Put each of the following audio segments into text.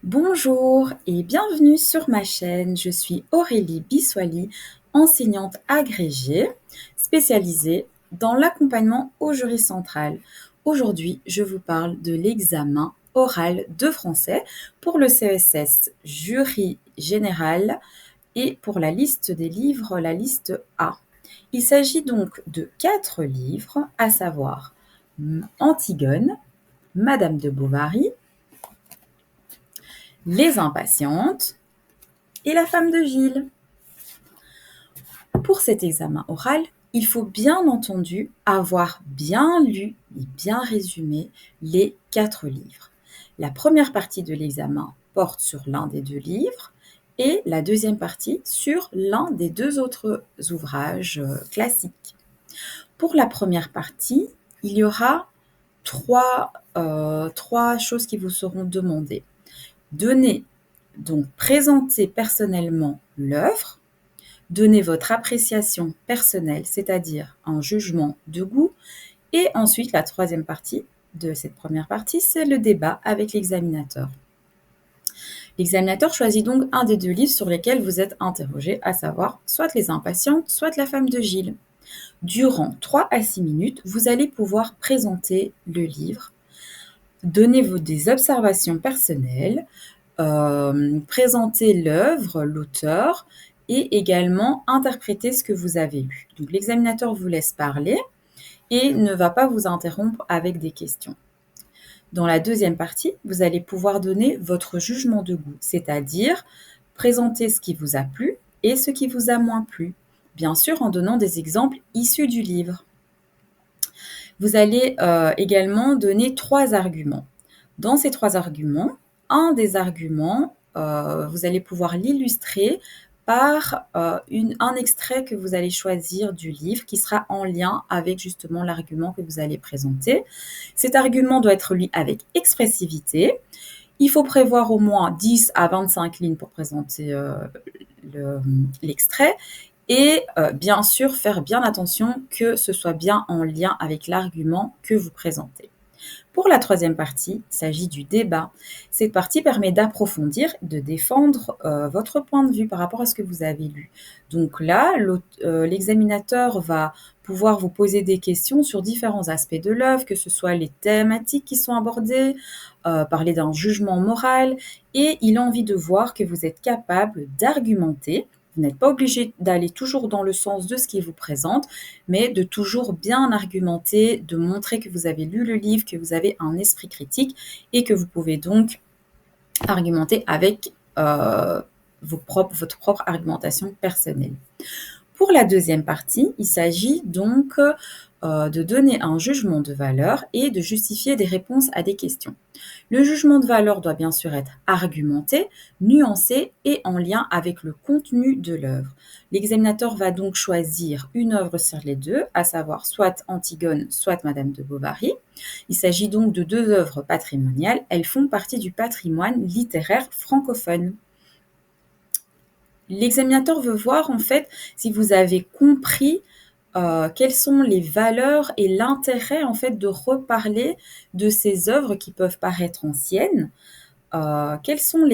Bonjour et bienvenue sur ma chaîne. Je suis Aurélie Bissoili, enseignante agrégée spécialisée dans l'accompagnement au jury central. Aujourd'hui, je vous parle de l'examen oral de français pour le CESS jury général et pour la liste des livres, la liste A. Il s'agit donc de 4 livres, à savoir Antigone, Madame de Bovary, Les Impatientes et La femme de Gilles. Pour cet examen oral, il faut bien entendu avoir bien lu et bien résumé les 4 livres. La première partie de l'examen porte sur l'un des 2 livres et la deuxième partie sur l'un des 2 autres ouvrages classiques. Pour la première partie, il y aura trois choses qui vous seront demandées. Présenter personnellement l'œuvre, donner votre appréciation personnelle, c'est-à-dire un jugement de goût, et ensuite la troisième partie de cette première partie, c'est le débat avec l'examinateur. L'examinateur choisit donc un des 2 livres sur lesquels vous êtes interrogé, à savoir soit Les Impatientes, soit La femme de Gilles. Durant 3 à 6 minutes, vous allez pouvoir présenter le livre, donner des observations personnelles, présenter l'œuvre, l'auteur et également interpréter ce que vous avez lu. Donc l'examinateur vous laisse parler et ne va pas vous interrompre avec des questions. Dans la deuxième partie, vous allez pouvoir donner votre jugement de goût, c'est-à-dire présenter ce qui vous a plu et ce qui vous a moins plu, bien sûr en donnant des exemples issus du livre. Vous allez également donner 3 arguments. Dans ces 3 arguments, un des arguments, vous allez pouvoir l'illustrer par un extrait que vous allez choisir du livre qui sera en lien avec justement l'argument que vous allez présenter. Cet argument doit être lu avec expressivité. Il faut prévoir au moins 10 à 25 lignes pour présenter l'extrait et bien sûr faire bien attention que ce soit bien en lien avec l'argument que vous présentez. Pour la troisième partie, il s'agit du débat. Cette partie permet d'approfondir, de défendre votre point de vue par rapport à ce que vous avez lu. Donc là, l'examinateur va pouvoir vous poser des questions sur différents aspects de l'œuvre, que ce soit les thématiques qui sont abordées, parler d'un jugement moral, et il a envie de voir que vous êtes capable d'argumenter. Vous n'êtes pas obligé d'aller toujours dans le sens de ce qu'il vous présente, mais de toujours bien argumenter, de montrer que vous avez lu le livre, que vous avez un esprit critique et que vous pouvez donc argumenter avec votre propre argumentation personnelle. Pour la deuxième partie, il s'agit donc de donner un jugement de valeur et de justifier des réponses à des questions. Le jugement de valeur doit bien sûr être argumenté, nuancé et en lien avec le contenu de l'œuvre. L'examinateur va donc choisir une œuvre sur les 2, à savoir soit Antigone, soit Madame de Bovary. Il s'agit donc de 2 œuvres patrimoniales. Elles font partie du patrimoine littéraire francophone. L'examinateur veut voir en fait si vous avez compris quelles sont les valeurs et l'intérêt en fait de reparler de ces œuvres qui peuvent paraître anciennes. Quels sont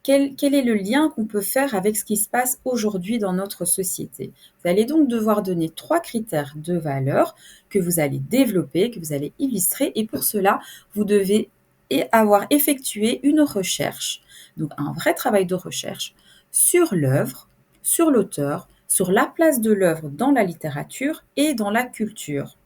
quel est le lien qu'on peut faire avec ce qui se passe aujourd'hui dans notre société? Vous allez donc devoir donner 3 critères de valeur que vous allez développer, que vous allez illustrer et pour cela, vous devez avoir effectué une recherche, donc un vrai travail de recherche sur l'œuvre, sur l'auteur, sur la place de l'œuvre dans la littérature et dans la culture.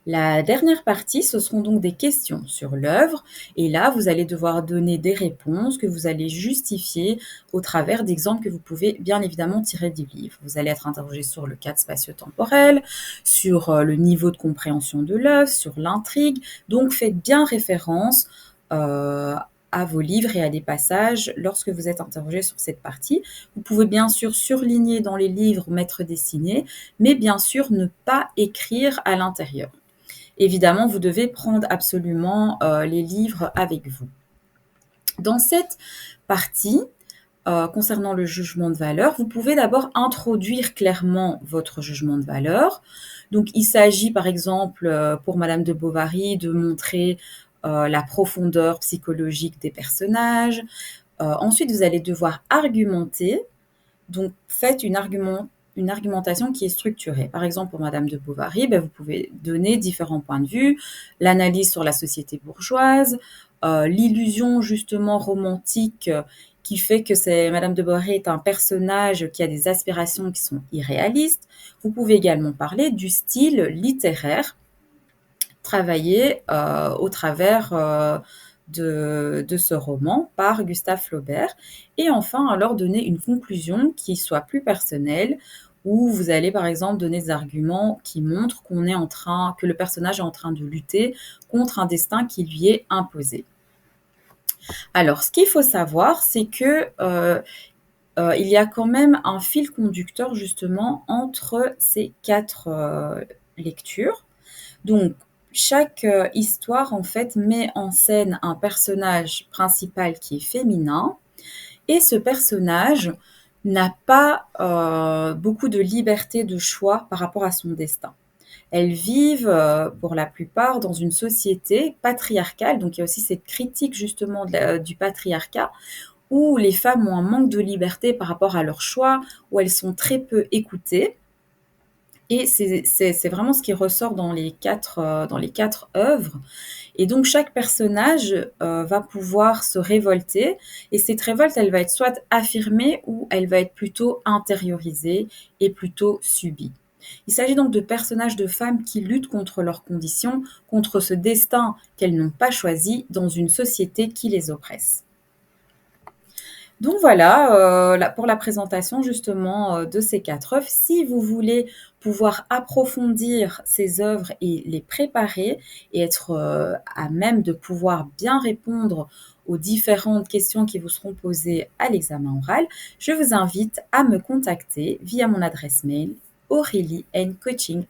La dernière partie, ce seront donc des questions sur l'œuvre et là, vous allez devoir donner des réponses que vous allez justifier au travers d'exemples que vous pouvez bien évidemment tirer du livre. Vous allez être interrogé sur le cadre spatio-temporel, sur le niveau de compréhension de l'œuvre, sur l'intrigue. Donc, faites bien référence à vos livres et à des passages lorsque vous êtes interrogé sur cette partie. Vous pouvez bien sûr surligner dans les livres, mettre des signets, mais bien sûr ne pas écrire à l'intérieur. Évidemment, vous devez prendre absolument les livres avec vous. Dans cette partie, concernant le jugement de valeur, vous pouvez d'abord introduire clairement votre jugement de valeur. Donc, il s'agit par exemple pour Madame de Bovary de montrer la profondeur psychologique des personnages. Ensuite, vous allez devoir argumenter. Donc, faites une argumentation qui est structurée. Par exemple, pour Madame de Bovary, ben, vous pouvez donner différents points de vue, l'analyse sur la société bourgeoise, l'illusion justement romantique qui fait que Madame de Bovary est un personnage qui a des aspirations qui sont irréalistes. Vous pouvez également parler du style littéraire travaillé au travers de ce roman par Gustave Flaubert. Et enfin, alors donner une conclusion qui soit plus personnelle, où vous allez par exemple donner des arguments qui montrent que le personnage est en train de lutter contre un destin qui lui est imposé. Alors, ce qu'il faut savoir, c'est que il y a quand même un fil conducteur justement entre ces quatre lectures. Donc, chaque histoire, en fait, met en scène un personnage principal qui est féminin et ce personnage n'a pas beaucoup de liberté de choix par rapport à son destin. Elles vivent, pour la plupart, dans une société patriarcale, donc il y a aussi cette critique justement du patriarcat, où les femmes ont un manque de liberté par rapport à leurs choix, où elles sont très peu écoutées. Et c'est vraiment ce qui ressort dans les 4 œuvres. Et donc chaque personnage, va pouvoir se révolter et cette révolte, elle va être soit affirmée ou elle va être plutôt intériorisée et plutôt subie. Il s'agit donc de personnages de femmes qui luttent contre leurs conditions, contre ce destin qu'elles n'ont pas choisi dans une société qui les oppresse. Donc voilà, pour la présentation justement, de ces 4 œuvres. Si vous voulez pouvoir approfondir ces œuvres et les préparer et être, à même de pouvoir bien répondre aux différentes questions qui vous seront posées à l'examen oral, je vous invite à me contacter via mon adresse mail aurélie.n.coaching@